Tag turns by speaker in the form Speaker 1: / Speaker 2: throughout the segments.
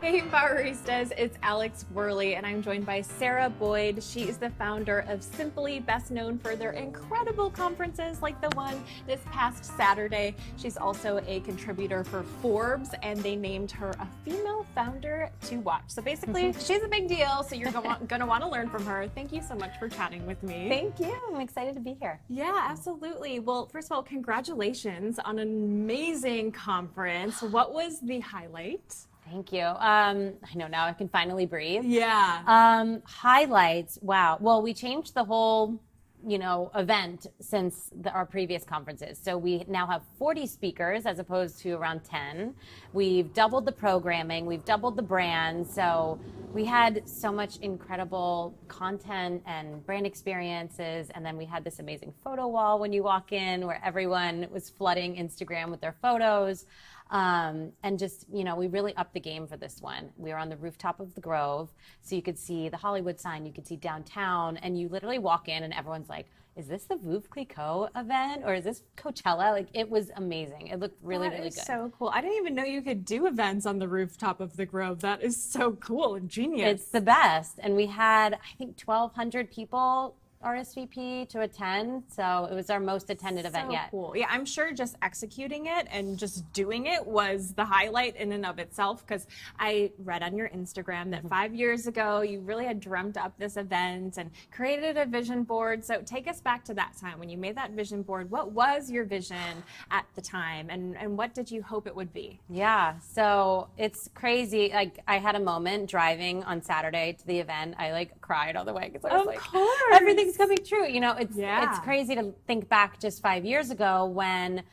Speaker 1: Hey, Poweristas, it's Alex Worley, and I'm joined by Sarah Boyd. She is the founder of Simply, best known for their incredible conferences like the one this past Saturday. She's also a contributor for Forbes, and they named her a female founder to watch. So basically, she's a big deal, so you're going to want to learn from her. Thank you so much for chatting with me.
Speaker 2: Thank you. I'm excited to be here.
Speaker 1: Yeah, absolutely. Well, first of all, congratulations on an amazing conference. What was the highlight?
Speaker 2: Thank you. I know now I can finally breathe.
Speaker 1: Yeah.
Speaker 2: Highlights. Wow. Well, we changed the whole, event since our previous conferences. So we now have 40 speakers as opposed to around 10. We've doubled the programming. We've doubled the brand. So we had so much incredible content and brand experiences. And then we had this amazing photo wall when you walk in where everyone was flooding Instagram with their photos. And just, we really upped the game for this one. We were on the rooftop of the Grove, so you could see the Hollywood sign, you could see downtown, and you literally walk in and everyone's like, is this the Veuve Clicquot event or is this Coachella? Like, it was amazing. It looked really, really good.
Speaker 1: That is so cool. I didn't even know you could do events on the rooftop of the Grove. That is so cool and genius.
Speaker 2: It's the best. And we had, I think, 1,200 people RSVP to attend, so it was our most attended event yet.
Speaker 1: Cool. Yeah, I'm sure just executing it and just doing it was the highlight in and of itself, because I read on your Instagram that 5 years ago you really had dreamt up this event and created a vision board. So take us back to that time when you made that vision board. What was your vision at the time, and what did you hope it would be?
Speaker 2: Yeah, so it's crazy. Like, I had a moment driving on Saturday to the event. I cried all the way because I was everything's coming true. It's crazy to think back just 5 years ago when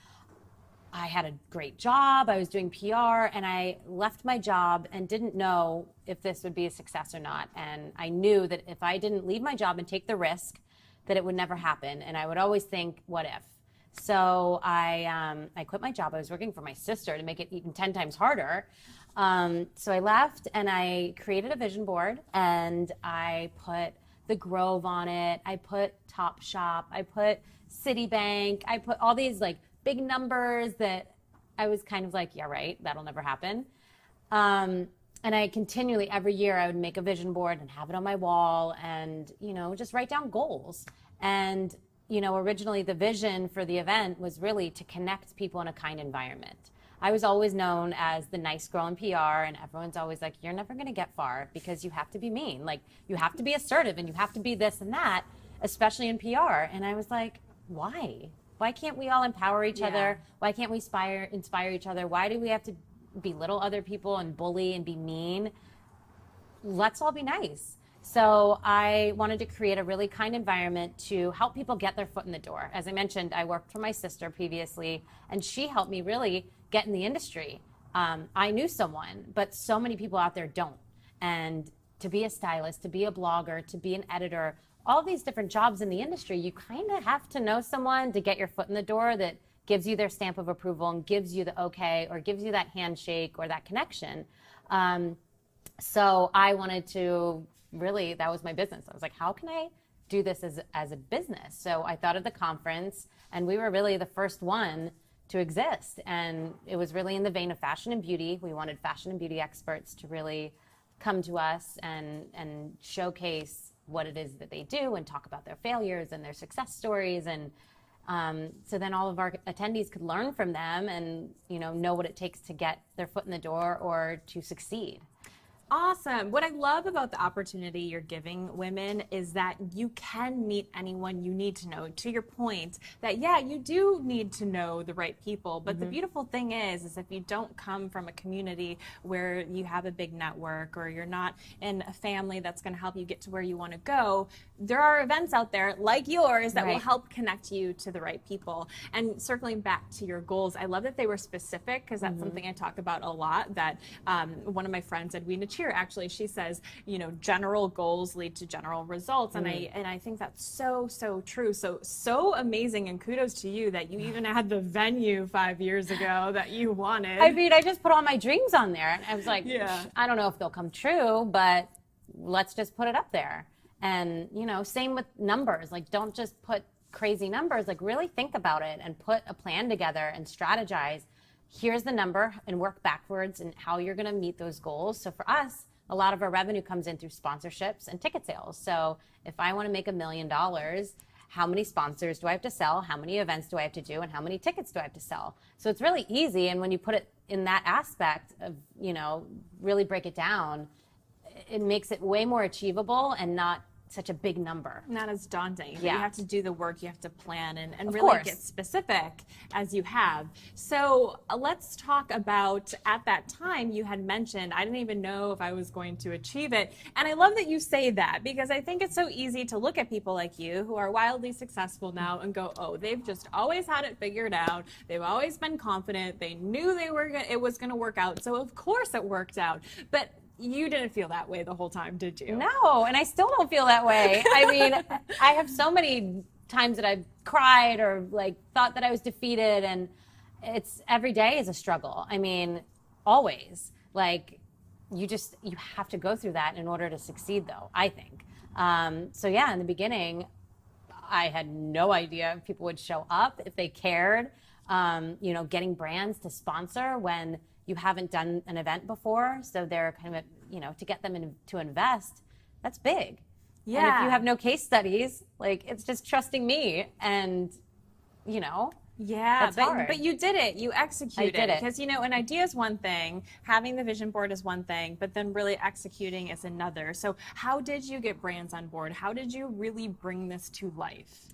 Speaker 2: I had a great job. I was doing PR and I left my job and didn't know if this would be a success or not. And I knew that if I didn't leave my job and take the risk, that it would never happen. And I would always think, what if? So I quit my job. I was working for my sister to make it even 10 times harder. So I left and I created a vision board and I put the Grove on it. I put Topshop. I put Citibank. I put all these big numbers that I was kind of like, yeah, right, that'll never happen. And I continually, every year, I would make a vision board and have it on my wall and, just write down goals. And, originally the vision for the event was really to connect people in a kind environment. I was always known as the nice girl in PR, and everyone's always like, you're never going to get far because you have to be mean. You have to be assertive and you have to be this and that, especially in PR. And I was like, why? Why can't we all empower each other? Why can't we inspire each other? Why do we have to belittle other people and bully and be mean? Let's all be nice. So I wanted to create a really kind environment to help people get their foot in the door. As I mentioned, I worked for my sister previously, and she helped me really get in the industry. I knew someone, but so many people out there don't. And to be a stylist, to be a blogger, to be an editor, all these different jobs in the industry, you kind of have to know someone to get your foot in the door that gives you their stamp of approval and gives you the okay, or gives you that handshake or that connection. So I wanted to really, that was my business. I was like, how can I do this as a business? So I thought of the conference, and we were really the first one to exist. And it was really in the vein of fashion and beauty. We wanted fashion and beauty experts to really come to us and showcase what it is that they do and talk about their failures and their success stories. And so then all of our attendees could learn from them and, know what it takes to get their foot in the door or to succeed.
Speaker 1: Awesome. What I love about the opportunity you're giving women is that you can meet anyone you need to know. To your point that, yeah, you do need to know the right people. But the beautiful thing is if you don't come from a community where you have a big network or you're not in a family that's going to help you get to where you want to go, there are events out there like yours that will help connect you to the right people. And circling back to your goals, I love that they were specific, because that's something I talk about a lot, that one of my friends, Edwina Cheer, actually, she says, general goals lead to general results. And I think that's so true. So amazing, and kudos to you that you even had the venue 5 years ago that you wanted.
Speaker 2: I mean, I just put all my dreams on there. And I was like, I don't know if they'll come true, but let's just put it up there. And, same with numbers. Don't just put crazy numbers. Really think about it and put a plan together and strategize. here's the number and work backwards and how you're going to meet those goals. So for us, a lot of our revenue comes in through sponsorships and ticket sales. So if I want to make $1 million, how many sponsors do I have to sell? How many events do I have to do? And how many tickets do I have to sell? So it's really easy. And when you put it in that aspect of, really break it down, it makes it way more achievable and not such a big number.
Speaker 1: Not as daunting.
Speaker 2: Yeah.
Speaker 1: You have to do the work, you have to plan and really
Speaker 2: course.
Speaker 1: get specific as you have. So let's talk about, at that time you had mentioned, I didn't even know if I was going to achieve it. And I love that you say that, because I think it's so easy to look at people like you who are wildly successful now and go, oh, they've just always had it figured out. They've always been confident. They knew it was going to work out. So of course it worked out. But you didn't feel that way the whole time, did you?
Speaker 2: No, and I still don't feel that way. I mean, I have so many times that I've cried or thought that I was defeated, and it's every day is a struggle. I mean, always. You have to go through that in order to succeed, though, I think. So yeah, in the beginning, I had no idea if people would show up, if they cared. Getting brands to sponsor when you haven't done an event before, so they're kind of, to get them to invest, that's big. Yeah. And if you have no case studies, it's just trusting me, and,
Speaker 1: Yeah,
Speaker 2: that's hard.
Speaker 1: But you did it. You executed.
Speaker 2: I did it.
Speaker 1: Because, an idea is one thing, having the vision board is one thing, but then really executing is another. So how did you get brands on board? How did you really bring this to life?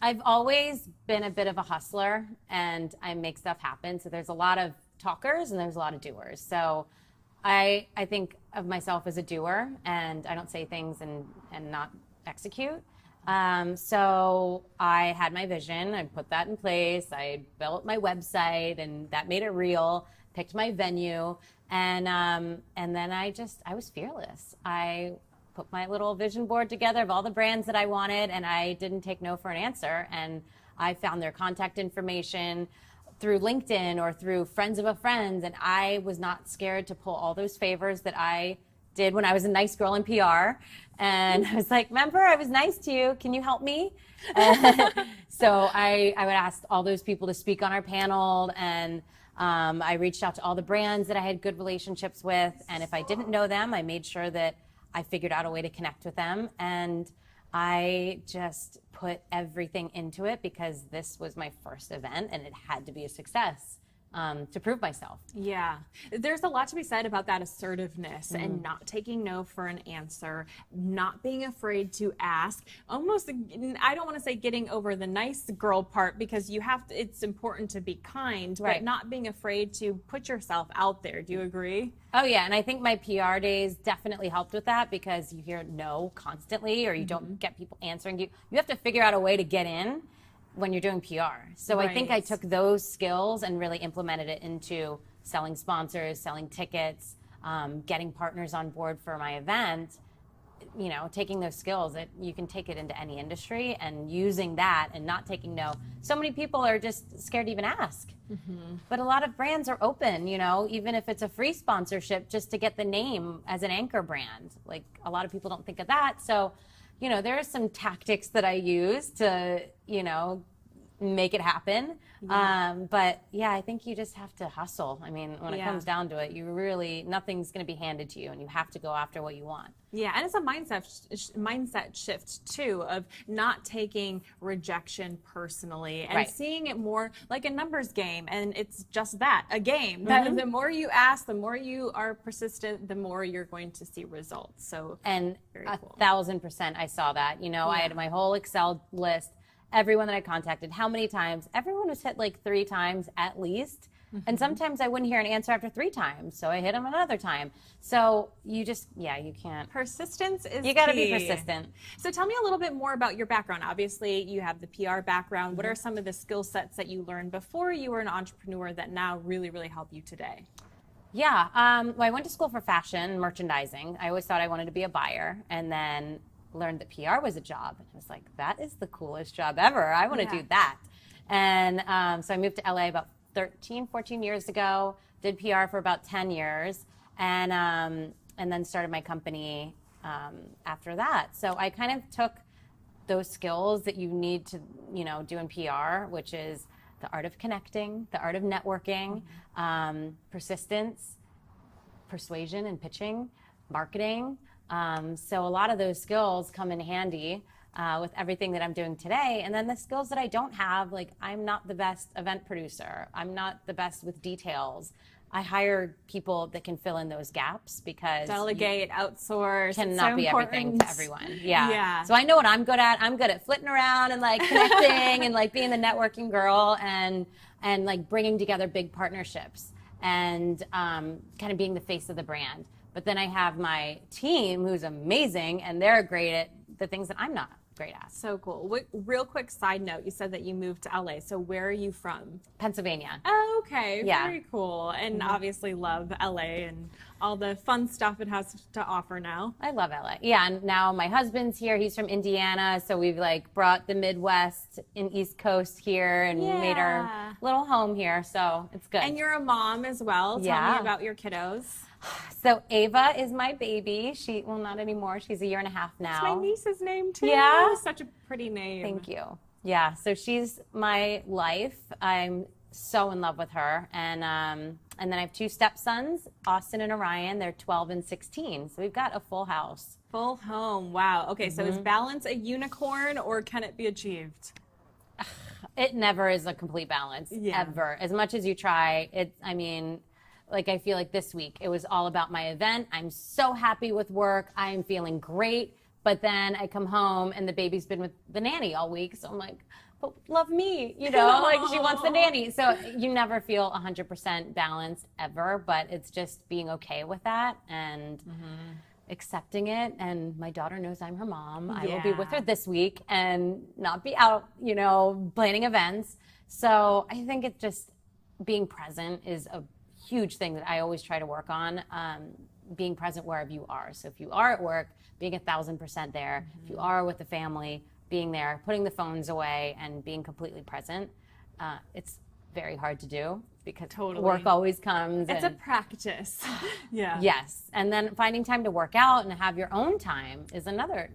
Speaker 2: I've always been a bit of a hustler, and I make stuff happen. So there's a lot of talkers and there's a lot of doers. So I think of myself as a doer, and I don't say things and not execute. So I had my vision, I put that in place, I built my website, and that made it real, picked my venue, and then I was fearless. I put my little vision board together of all the brands that I wanted, and I didn't take no for an answer. And I found their contact information through LinkedIn or through friends of a friend, and I was not scared to pull all those favors that I did when I was a nice girl in PR. And I was like, remember, I was nice to you. Can you help me? So I would ask all those people to speak on our panel, and I reached out to all the brands that I had good relationships with. And if I didn't know them, I made sure that I figured out a way to connect with them, and I just put everything into it because this was my first event and it had to be a success to prove myself.
Speaker 1: Yeah. There's a lot to be said about that assertiveness and not taking no for an answer, not being afraid to ask, almost, I don't want to say getting over the nice girl part, because it's important to be kind,
Speaker 2: right,
Speaker 1: but not being afraid to put yourself out there. Do you agree?
Speaker 2: Oh yeah, and I think my PR days definitely helped with that, because you hear no constantly, or you don't get people answering you. You have to figure out a way to get in when you're doing PR. So right. I think I took those skills and really implemented it into selling sponsors, selling tickets, getting partners on board for my event. Taking those skills, you can take it into any industry, and using that and not taking no. So many people are just scared to even ask. But a lot of brands are open, even if it's a free sponsorship, just to get the name as an anchor brand. A lot of people don't think of that. So, there are some tactics that I use to, make it happen. Yeah. But yeah, I think you just have to hustle. I mean, when it comes down to it, nothing's going to be handed to you, and you have to go after what you want.
Speaker 1: Yeah, and it's a mindset shift too, of not taking rejection personally and seeing it more like a numbers game. And it's just that, a game. That the more you ask, the more you are persistent, the more you're going to see results. So,
Speaker 2: and very cool. 1,000% I saw that. I had my whole Excel list, everyone that I contacted, how many times. Everyone was hit 3 times at least. And sometimes I wouldn't hear an answer after 3 times, so I hit them another time. So you can't.
Speaker 1: Persistence is
Speaker 2: You got to
Speaker 1: key.
Speaker 2: be persistent.
Speaker 1: So tell me a little bit more about your background. Obviously, you have the PR background. What are some of the skill sets that you learned before you were an entrepreneur that now really, really help you today?
Speaker 2: Yeah, well, I went to school for fashion, merchandising. I always thought I wanted to be a buyer, and then learned that PR was a job. And I was like, that is the coolest job ever. I want to do that. And so I moved to LA about 14 years ago, did PR for about 10 years, and then started my company after that. So I kind of took those skills that you need to, do in PR, which is the art of connecting, the art of networking, persistence, persuasion and pitching, marketing. So a lot of those skills come in handy with everything that I'm doing today. And then the skills that I don't have, like I'm not the best event producer. I'm not the best with details. I hire people that can fill in those gaps because
Speaker 1: delegate, outsource.
Speaker 2: Cannot be everything to everyone. Yeah. So I know what I'm good at. I'm good at flitting around and like connecting and like being the networking girl and like bringing together big partnerships and kind of being the face of the brand. But then I have my team who's amazing and they're great at the things that I'm not great at.
Speaker 1: So cool. Real quick side note, you said that you moved to LA. So where are you from?
Speaker 2: Pennsylvania.
Speaker 1: Oh, okay.
Speaker 2: Yeah.
Speaker 1: Very cool. And obviously love LA and all the fun stuff it has to offer now.
Speaker 2: I love LA. Yeah, and now my husband's here. He's from Indiana, so we've like brought the Midwest and East Coast here and made our little home here. So it's good.
Speaker 1: And you're a mom as well. Tell me about your kiddos.
Speaker 2: So Ava is my baby. Well, not anymore. She's 1.5 years now.
Speaker 1: That's my niece's name too.
Speaker 2: Yeah.
Speaker 1: Such a pretty name.
Speaker 2: Thank you. Yeah. So she's my life. I'm so in love with her. And then I have 2 stepsons, Austin and Orion. They're 12 and 16. So we've got a full house.
Speaker 1: Full home. Wow. Okay. So is balance a unicorn or can it be achieved?
Speaker 2: It never is a complete balance, ever. As much as you try, like I feel like this week, it was all about my event. I'm so happy with work. I'm feeling great. But then I come home and the baby's been with the nanny all week. So I'm like, but love me, like she wants the nanny. So you never feel 100% balanced ever, but it's just being okay with that and accepting it. And my daughter knows I'm her mom. I will be with her this week and not be out, planning events. So I think it's just being present is a huge thing that I always try to work on, being present wherever you are. So if you are at work, being 1,000% there. If you are with the family, being there, putting the phones away and being completely present. It's very hard to do because work always comes.
Speaker 1: It's a practice. Yeah.
Speaker 2: Yes. And then finding time to work out and have your own time is another,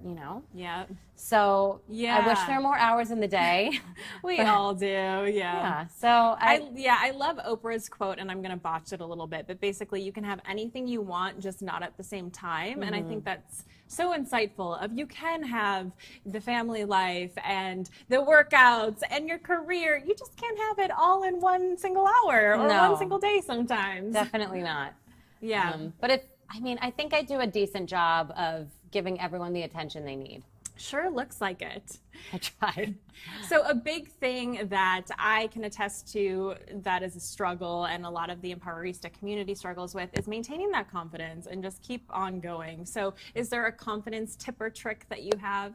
Speaker 1: Yeah.
Speaker 2: So I wish there were more hours in the day.
Speaker 1: We all do. Yeah.
Speaker 2: So
Speaker 1: I love Oprah's quote, and I'm going to botch it a little bit, but basically you can have anything you want, just not at the same time. And I think that's so insightful of you can have the family life and the workouts and your career. You just can't have it all in one single hour or one single day sometimes.
Speaker 2: Definitely not.
Speaker 1: Yeah.
Speaker 2: But I think I do a decent job of giving everyone the attention they need.
Speaker 1: Sure looks like it.
Speaker 2: I tried.
Speaker 1: So a big thing that I can attest to that is a struggle and a lot of the Empowerista community struggles with is maintaining that confidence and just keep on going. So is there a confidence tip or trick that you have?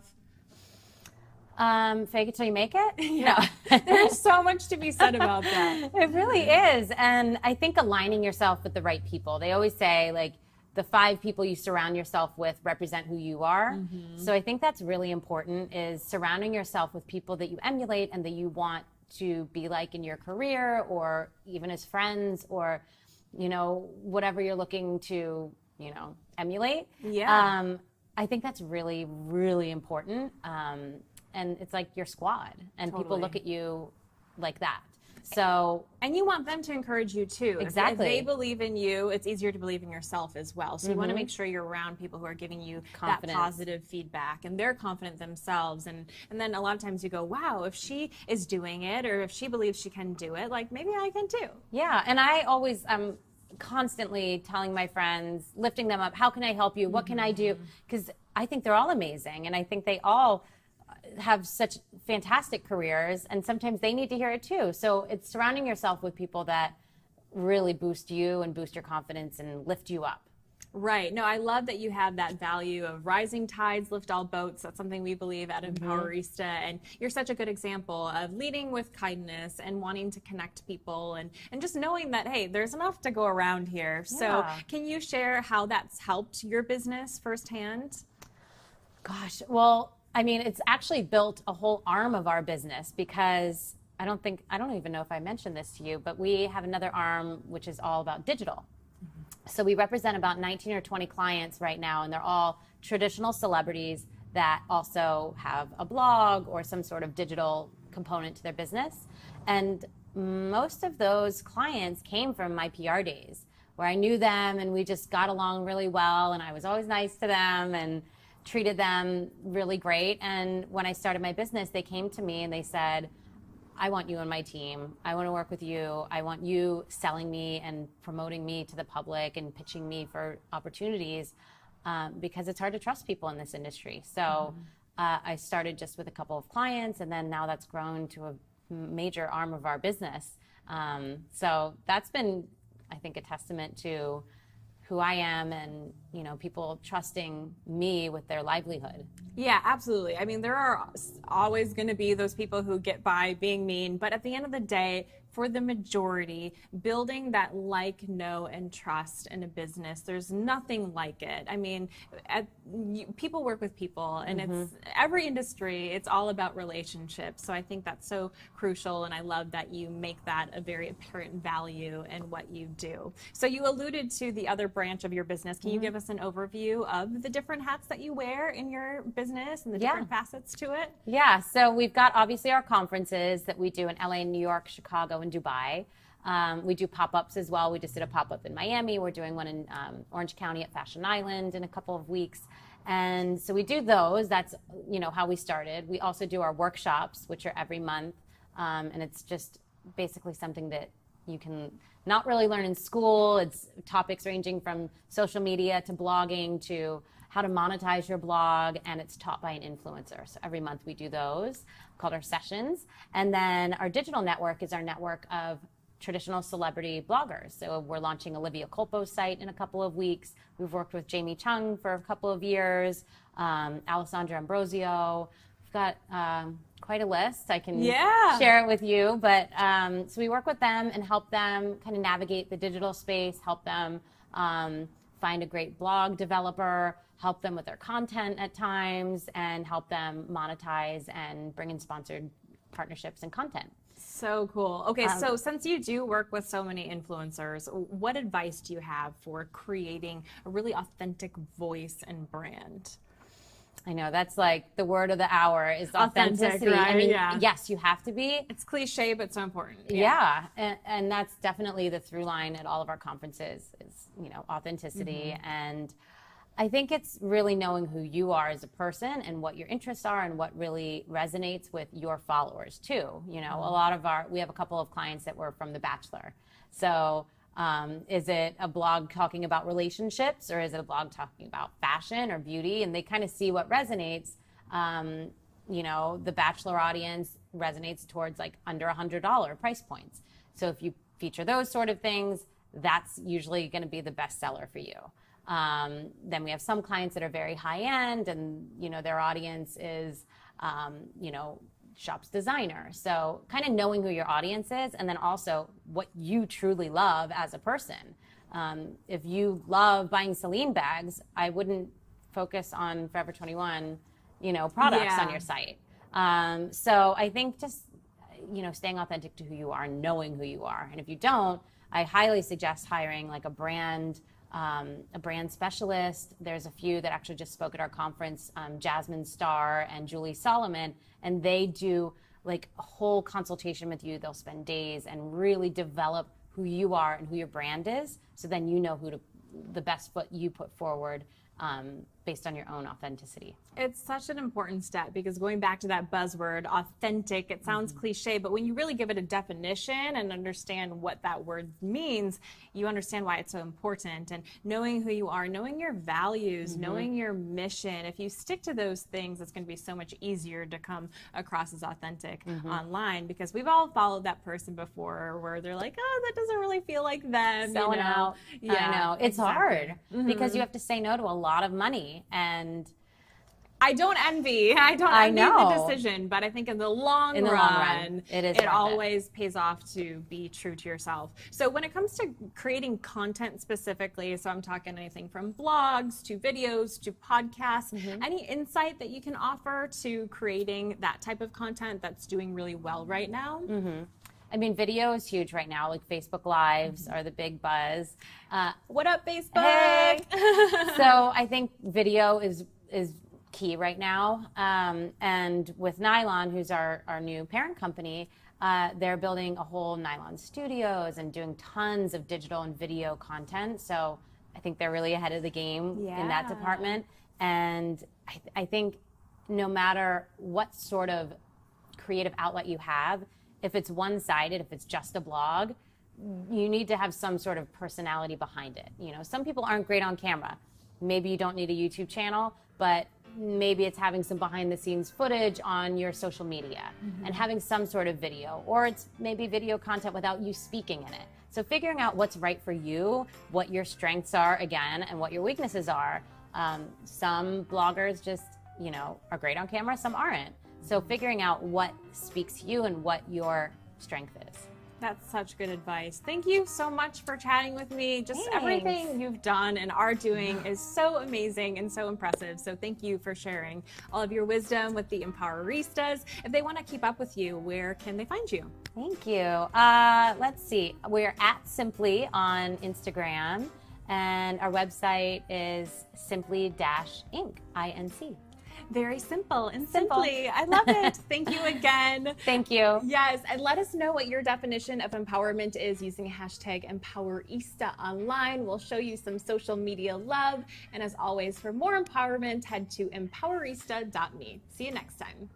Speaker 2: Fake it till you make it?
Speaker 1: Yeah. No. There's so much to be said about that.
Speaker 2: It really is. And I think aligning yourself with the right people. They always say, like, the 5 people you surround yourself with represent who you are. So I think that's really important, is surrounding yourself with people that you emulate and that you want to be like in your career or even as friends or, whatever you're looking to, emulate.
Speaker 1: Yeah.
Speaker 2: I think that's really, really important. And it's like your squad and people look at you like that. So,
Speaker 1: and you want them to encourage you too.
Speaker 2: Exactly.
Speaker 1: If they believe in you, it's easier to believe in yourself as well. So you want to make sure you're around people who are giving you that positive feedback and they're confident themselves. And then a lot of times you go, wow, if she is doing it or if she believes she can do it, like maybe I can too.
Speaker 2: Yeah. And I always, constantly telling my friends, lifting them up, how can I help you? What can I do? Because I think they're all amazing. And I think they all have such fantastic careers and sometimes they need to hear it too. So it's surrounding yourself with people that really boost you and boost your confidence and lift you up.
Speaker 1: Right. No, I love that you have that value of rising tides lift all boats. That's something we believe at Empowerista. And you're such a good example of leading with kindness and wanting to connect people and just knowing that, hey, there's enough to go around here. Yeah. So can you share how that's helped your business firsthand?
Speaker 2: Gosh, well, it's actually built a whole arm of our business because I don't even know if I mentioned this to you, but we have another arm which is all about digital. So we represent about 19 or 20 clients right now, and they're all traditional celebrities that also have a blog or some sort of digital component to their business. And most of those clients came from my PR days, where I knew them and we just got along really well, and I was always nice to them and treated them really great. And when I started my business, they came to me and they said, I want you on my team. I want to work with you. I want you selling me and promoting me to the public and pitching me for opportunities, because it's hard to trust people in this industry. So I started just with a couple of clients, and then now that's grown to a major arm of our business. So that's been, I think, a testament to who I am and, you know, people trusting me with their livelihood.
Speaker 1: Yeah, absolutely. I mean, there are always going to be those people who get by being mean, but at the end of the day, for the majority, building that like, know, and trust in a business, there's nothing like it. I mean, people work with people, and it's every industry, it's all about relationships. So I think that's so crucial, and I love that you make that a very apparent value in what you do. So you alluded to the other branch of your business. Can you give us an overview of the different hats that you wear in your business and the different facets to it?
Speaker 2: Yeah, so we've got obviously our conferences that we do in LA, New York, Chicago, and Dubai. We do pop-ups as well. We just did a pop-up in Miami. We're doing one in Orange County at Fashion Island in a couple of weeks. And so we do those. That's, you know, how we started. We also do our workshops, which are every month. And it's just basically something that you can not really learn in school. It's topics ranging from social media to blogging to how to monetize your blog, and it's taught by an influencer. So every month we do those, called our sessions. And then our digital network is our network of traditional celebrity bloggers. So we're launching Olivia Culpo's site in a couple of weeks. We've worked with Jamie Chung for a couple of years, Alessandra Ambrosio. We've got quite a list. I can share it with you. But so we work with them and help them kind of navigate the digital space, help them find a great blog developer, help them with their content at times, and help them monetize and bring in sponsored partnerships and content.
Speaker 1: So cool. Okay, so since you do work with so many influencers, what advice do you have for creating a really authentic voice and brand?
Speaker 2: I know, that's like the word of the hour is authenticity.
Speaker 1: Right?
Speaker 2: I mean, yes, you have to be.
Speaker 1: It's cliche, but so important.
Speaker 2: Yeah, and that's definitely the through line at all of our conferences is, you know, authenticity. And I think it's really knowing who you are as a person and what your interests are and what really resonates with your followers too. You know, a lot of we have a couple of clients that were from The Bachelor. So is it a blog talking about relationships, or is it a blog talking about fashion or beauty? And they kind of see what resonates. You know, the Bachelor audience resonates towards like under $100 price points. So if you feature those sort of things, that's usually going to be the best seller for you. Then we have some clients that are very high end, and you know their audience is you know, shops designer. So kind of knowing who your audience is, and then also what you truly love as a person. If you love buying Celine bags, I wouldn't focus on Forever 21, you know, products on your site. So I think just, you know, staying authentic to who you are, knowing who you are. And if you don't, I highly suggest hiring like a brand specialist. There's a few that actually just spoke at our conference, Jasmine Starr and Julie Solomon, and they do like a whole consultation with you. They'll spend days and really develop who you are and who your brand is, so then you know the best foot you put forward based on your own authenticity.
Speaker 1: It's such an important step, because going back to that buzzword, authentic, it sounds cliche, but when you really give it a definition and understand what that word means, you understand why it's so important. And knowing who you are, knowing your values, knowing your mission, if you stick to those things, it's going to be so much easier to come across as authentic online, because we've all followed that person before where they're like, oh, that doesn't really feel like them.
Speaker 2: Selling out.
Speaker 1: Yeah,
Speaker 2: I know. It's hard because you have to say no to a lot of money. And
Speaker 1: I don't envy the decision, but I think in the long run, it always pays off to be true to yourself. So when it comes to creating content specifically, so I'm talking anything from blogs to videos to podcasts, any insight that you can offer to creating that type of content that's doing really well right now?
Speaker 2: I mean, video is huge right now. Like Facebook Lives are the big buzz.
Speaker 1: What up, Facebook?
Speaker 2: Hey. So I think video is key right now. And with Nylon, who's our new parent company, they're building a whole Nylon Studios and doing tons of digital and video content. So I think they're really ahead of the game in that department. And I think no matter what sort of creative outlet you have, if it's one-sided, if it's just a blog, you need to have some sort of personality behind it. You know, some people aren't great on camera. Maybe you don't need a YouTube channel, but maybe it's having some behind the scenes footage on your social media and having some sort of video, or it's maybe video content without you speaking in it. So figuring out what's right for you, what your strengths are again, and what your weaknesses are. Some bloggers just, you know, are great on camera, some aren't. So figuring out what speaks to you and what your strength is.
Speaker 1: That's such good advice. Thank you so much for chatting with me. Just everything you've done and are doing is so amazing and so impressive. So thank you for sharing all of your wisdom with the Empoweristas. If they want to keep up with you, where can they find you?
Speaker 2: Thank you. Let's see. We're at Simply on Instagram, and our website is simply-inc, INC.
Speaker 1: Very simple and simply. I love it. Thank you again.
Speaker 2: Thank you.
Speaker 1: Yes, and let us know what your definition of empowerment is using hashtag Empowerista online. We'll show you some social media love. And as always, for more empowerment, head to empowerista.me. See you next time.